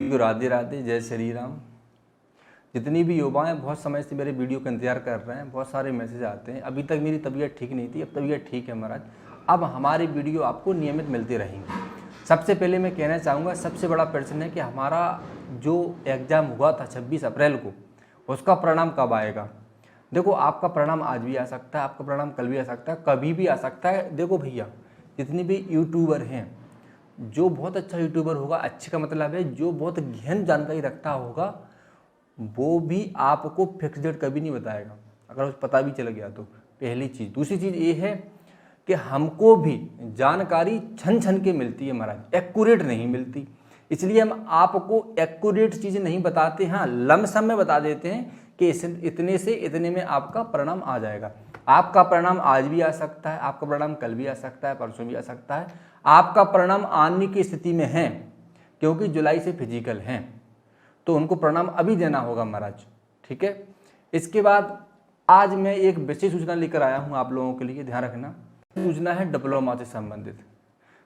को राधे राधे, जय श्री राम। जितनी भी युवाएं बहुत समय से मेरे वीडियो का इंतजार कर रहे हैं, बहुत सारे मैसेज आते हैं। अभी तक मेरी तबीयत ठीक नहीं थी, अब तबीयत ठीक है महाराज। अब हमारी वीडियो आपको नियमित मिलती रहेंगी। सबसे पहले मैं कहना चाहूँगा, सबसे बड़ा प्रश्न है कि हमारा जो एग्ज़ाम हुआ था 26 अप्रैल को, उसका परिणाम कब आएगा। देखो, आपका परिणाम आज भी आ सकता है, आपका परिणाम कल भी आ सकता है, कभी भी आ सकता है। देखो भैया, जितने भी यूट्यूबर हैं, जो बहुत अच्छा यूट्यूबर होगा, अच्छे का मतलब है जो बहुत गहन जानकारी रखता होगा, वो भी आपको फिक्स डेट कभी नहीं बताएगा, अगर उसे पता भी चल गया तो। पहली चीज़। दूसरी चीज़ ये है कि हमको भी जानकारी छन छन के मिलती है महाराज, एक्यूरेट नहीं मिलती। इसलिए हम आपको एक्यूरेट चीज़ें नहीं बताते, हाँ लमसम में बता देते हैं कि इतने से इतने में आपका परिणाम आ जाएगा। आपका परिणाम आज भी आ सकता है, आपका परिणाम कल भी आ सकता है, परसों भी आ सकता है। आपका परिणाम आने की स्थिति में है, क्योंकि जुलाई से फिजिकल हैं, तो उनको परिणाम अभी देना होगा महाराज, ठीक है। इसके बाद आज मैं एक विशेष सूचना लेकर आया हूँ आप लोगों के लिए, ध्यान रखना। सूचना है डिप्लोमा से संबंधित।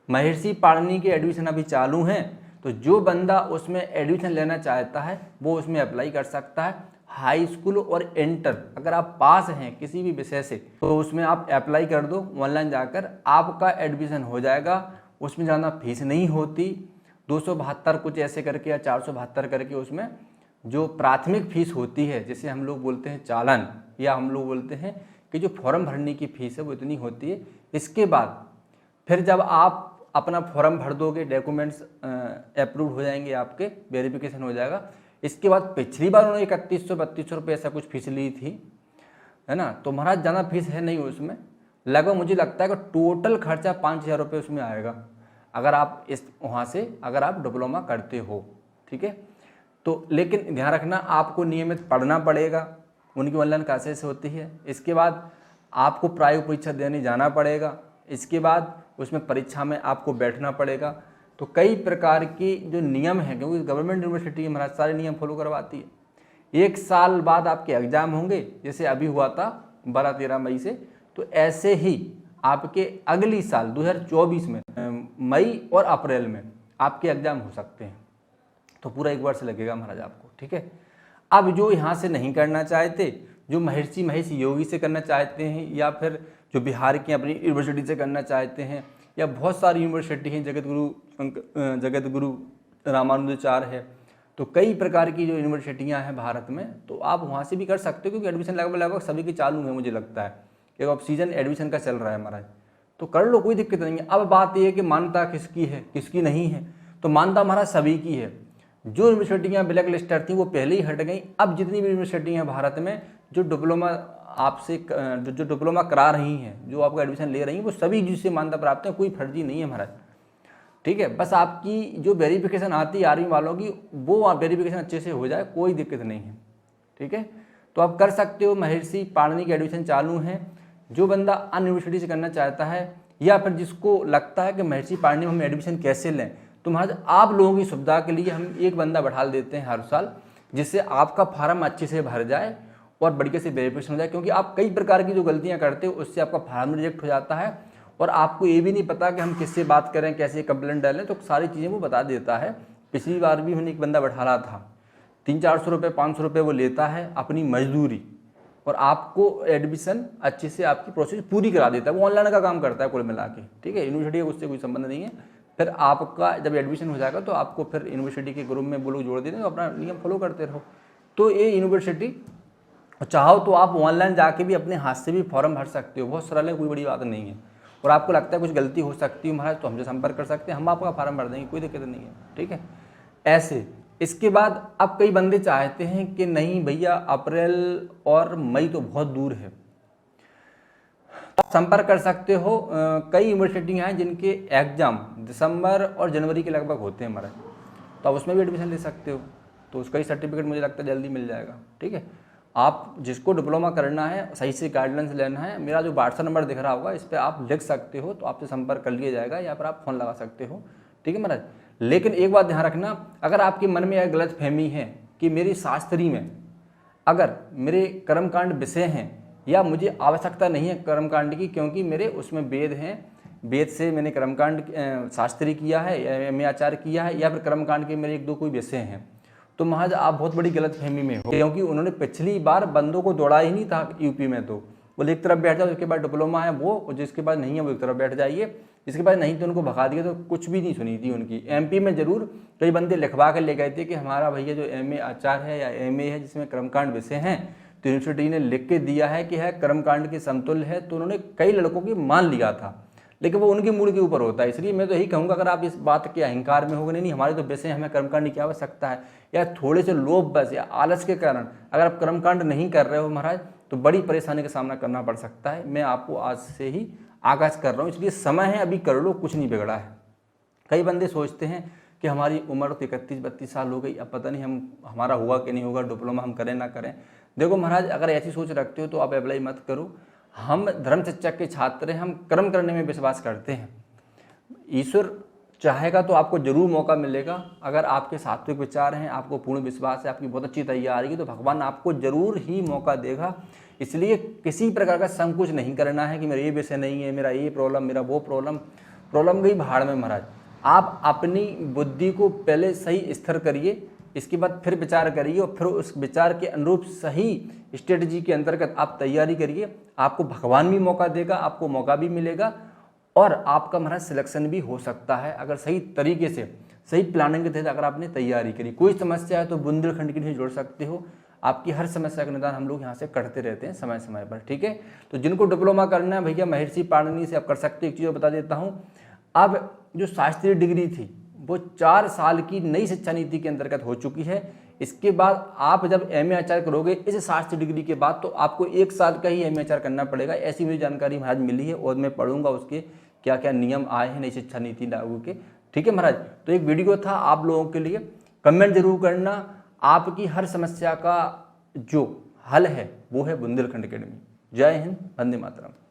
महर्षि पाणिनि के एडमिशन अभी चालू हैं, तो जो बंदा उसमें एडमिशन लेना चाहता है वो उसमें अप्लाई कर सकता है। हाई स्कूल और इंटर अगर आप पास हैं किसी भी विषय से, तो उसमें आप अप्लाई कर दो, ऑनलाइन जाकर आपका एडमिशन हो जाएगा। उसमें ज़्यादा फीस नहीं होती, 272 कुछ ऐसे करके या 472 करके उसमें जो प्राथमिक फीस होती है, जिसे हम लोग बोलते हैं चालान, या हम लोग बोलते हैं कि जो फॉर्म भरने की फीस है वो इतनी होती है। इसके बाद फिर जब आप अपना फॉर्म भर दोगे, डॉक्यूमेंट्स अप्रूव हो जाएंगे, आपके वेरिफिकेशन हो जाएगा। इसके बाद पिछली बार उन्होंने 3100-3200 रुपये ऐसा कुछ फीस ली थी, है ना। तो महाराज ज़्यादा फीस है नहीं उसमें, लगभग मुझे लगता है कि टोटल खर्चा 5000 रुपये उसमें आएगा, अगर आप इस वहाँ से अगर आप डिप्लोमा करते हो, ठीक है। तो लेकिन ध्यान रखना, आपको नियमित पढ़ना पड़ेगा, उनकी ऑनलाइन क्लासेस होती है। इसके बाद आपको प्रायोगिक परीक्षा देने जाना पड़ेगा। इसके बाद उसमें परीक्षा में आपको बैठना पड़ेगा। तो कई प्रकार के जो नियम हैं, क्योंकि गवर्नमेंट यूनिवर्सिटी महाराज सारे नियम फॉलो करवाती है। 1 साल बाद आपके एग्जाम होंगे, जैसे अभी हुआ था 12-13 मई से, तो ऐसे ही आपके अगली साल 2024 में मई और अप्रैल में आपके एग्जाम हो सकते हैं। तो पूरा 1 वर्ष लगेगा महाराज आपको, ठीक है। अब जो यहाँ से नहीं करना चाहते, जो महर्षि महेश योगी से करना चाहते हैं, या फिर जो बिहार की अपनी यूनिवर्सिटी से करना चाहते हैं, या बहुत सारी यूनिवर्सिटी हैं, जगत गुरु रामानुजाचार्य है, तो कई प्रकार की जो यूनिवर्सिटियां हैं भारत में, तो आप वहाँ से भी कर सकते हो, क्योंकि एडमिशन लगभग सभी की चालू है। मुझे लगता है कि अब सीजन एडमिशन का चल रहा है महाराज, तो कर लो, कोई दिक्कत नहीं है। अब बात यह है कि मान्यता किसकी है किसकी नहीं है। तो मान्यता महाराज सभी की है। जो यूनिवर्सिटियाँ ब्लैक लिस्टर थी वो पहले ही हट गई। अब जितनी भी यूनिवर्सिटियाँ हैं भारत में जो डिप्लोमा आपसे जो डिप्लोमा करा रही हैं, जो आपका एडमिशन ले रही हैं, वो सभी जिससे मान्यता प्राप्त है, कोई फर्जी नहीं है महाराज, ठीक है। बस आपकी जो वेरिफिकेशन आती है आर्मी वालों की, वो वेरिफिकेशन अच्छे से हो जाए, कोई दिक्कत नहीं है, ठीक है। तो आप कर सकते हो। महर्षि पाणिनि के एडमिशन चालू हैं। जो बंदा अन्य यूनिवर्सिटी से करना चाहता है, या फिर जिसको लगता है कि महर्षि पाणिनि में हम एडमिशन कैसे लें, तो महाराज आप लोगों की सुविधा के लिए हम एक बंदा बैठा देते हैं हर साल, जिससे आपका फार्म अच्छे से भर जाए और बढ़िया से वेरिफिकेशन हो जाए। क्योंकि आप कई प्रकार की जो गलतियां करते हो, उससे आपका फार्म रिजेक्ट हो जाता है, और आपको ये भी नहीं पता कि हम किससे बात करें, कैसे कंप्लेंट डालें, तो सारी चीज़ें वो बता देता है। पिछली बार भी मैंने एक बंदा बैठा रहा था, 300-400 रुपये 500 रुपये वो लेता है अपनी मजदूरी, और आपको एडमिशन अच्छे से आपकी प्रोसेस पूरी करा देता है। वो ऑनलाइन का काम करता है कुल मिला के, ठीक है। यूनिवर्सिटी का उससे कोई संबंध नहीं है। फिर आपका जब एडमिशन हो जाएगा तो आपको फिर यूनिवर्सिटी के ग्रुप में वो लोग जोड़ देते हैं, तो अपना नियम फॉलो करते रहो। तो ये यूनिवर्सिटी चाहो तो आप ऑनलाइन जाके भी अपने हाथ से भी फॉर्म भर सकते हो, बहुत सरल है, कोई बड़ी बात नहीं है। और आपको लगता है कुछ गलती हो सकती है महाराज, तो हमसे संपर्क कर सकते हैं, हम आपका फॉर्म भर देंगे, कोई दिक्कत नहीं है, ठीक है। ऐसे इसके बाद अब कई बंदे चाहते हैं कि नहीं भैया अप्रैल और मई तो बहुत दूर है, संपर्क कर सकते हो। कई यूनिवर्सिटियाँ हैं जिनके एग्जाम दिसंबर और जनवरी के लगभग होते हैं महाराज, तो आप उसमें भी एडमिशन ले सकते हो। तो उसका ही सर्टिफिकेट मुझे लगता है जल्दी मिल जाएगा, ठीक है। आप जिसको डिप्लोमा करना है, सही से गाइडलाइंस लेना है, मेरा जो व्हाट्सएप नंबर दिख रहा होगा इस पर आप लिख सकते हो, तो आपसे संपर्क कर लिया जाएगा, या फिर आप फ़ोन लगा सकते हो, ठीक है महाराज। लेकिन एक बात ध्यान रखना, अगर आपके मन में यह गलत फहमी है कि मेरी शास्त्री में अगर मेरे कर्मकांड विषय हैं, या मुझे आवश्यकता नहीं है कर्मकांड की, क्योंकि मेरे उसमें वेद हैं वेद से मैंने कर्मकांड शास्त्री किया है या एमए आचार्य किया है या फिर कर्मकांड के मेरे 1-2 कोई विषय हैं, तो महाराज आप बहुत बड़ी गलतफहमी में हो, क्योंकि उन्होंने पिछली बार बंदों को दौड़ा ही नहीं था यूपी में। तो बोले एक तरफ बैठ जाओ, उसके बाद डिप्लोमा है वो, और जिसके पास नहीं है वो एक तरफ बैठ जाइए, जिसके पास नहीं थे उनको भगा दिया। तो कुछ भी नहीं सुनी थी उनकी। एमपी में जरूर कई बंदे लिखवा कर ले गए थे कि हमारा भैया जो एमए आचार्य है या एमए है जिसमें कर्मकांड विषय हैं, तो यूनिवर्सिटी ने लिख के दिया है कि है कर्मकांड के समतुल्य है, तो उन्होंने कई लड़कों की मान लिया था, लेकिन वो उनके मूड के ऊपर होता है। इसलिए मैं तो यही कहूँगा, अगर आप इस बात के अहंकार में होगे नहीं हमारे तो विषय हमें कर्मकांड की आवश्यकता है, या थोड़े से लोभ बस या आलस के कारण अगर आप कर्मकांड नहीं कर रहे हो महाराज, तो बड़ी परेशानी का सामना करना पड़ सकता है। मैं आपको आज से ही आगाज कर रहा हूँ, इसलिए समय है अभी कर लो, कुछ नहीं बिगड़ा है। कई बंदे सोचते हैं कि हमारी उम्र तो 31-32 साल हो गई, अब पता नहीं हमारा हुआ कि नहीं होगा, डिप्लोमा हम करें ना करें। देखो महाराज, अगर ऐसी सोच रखते हो तो आप अप्लाई मत करो। हम धर्म शिक्षक के छात्र हैं, हम कर्म करने में विश्वास करते हैं। ईश्वर चाहेगा तो आपको जरूर मौका मिलेगा। अगर आपके सात्विक विचार हैं, आपको पूर्ण विश्वास है, आपकी बहुत अच्छी तैयारी है, तो भगवान आपको जरूर ही मौका देगा। इसलिए किसी प्रकार का संकोच नहीं करना है कि मेरा ये विषय नहीं है, मेरा ये प्रॉब्लम, मेरा वो प्रॉब्लम गई भाड़ में महाराज। आप अपनी बुद्धि को पहले सही स्थिर करिए, इसके बाद फिर विचार करिए, और फिर उस विचार के अनुरूप सही स्ट्रेटजी के अंतर्गत आप तैयारी करिए। आपको भगवान भी मौका देगा, आपको मौका भी मिलेगा, और आपका महाराज सिलेक्शन भी हो सकता है अगर सही तरीके से, सही प्लानिंग के तहत अगर आपने तैयारी करी। कोई समस्या है तो बुंदेलखंड के लिए जुड़ सकते हो, आपकी हर समस्या का निदान हम लोग यहाँ से करते रहते हैं समय समय पर, ठीक है। तो जिनको डिप्लोमा करना है भैया, महर्षि पाणिनि से आप कर सकते हो। एक चीज़ बता देता हूँ, अब जो शास्त्रीय डिग्री थी वो 4 साल की नई शिक्षा नीति के अंतर्गत हो चुकी है। इसके बाद आप जब एमए आचार्य करोगे इस शास्त्रीय डिग्री के बाद, तो आपको 1 साल का ही एमए आचार्य करना पड़ेगा। ऐसी मुझे जानकारी महाराज मिली है, और मैं पढ़ूंगा उसके क्या क्या नियम आए हैं नई शिक्षा नीति लागू के, ठीक है महाराज। तो एक वीडियो था आप लोगों के लिए, कमेंट जरूर करना। आपकी हर समस्या का जो हल है वो है बुंदेलखंड एकेडमी। जय हिंद, वंदे मातरम।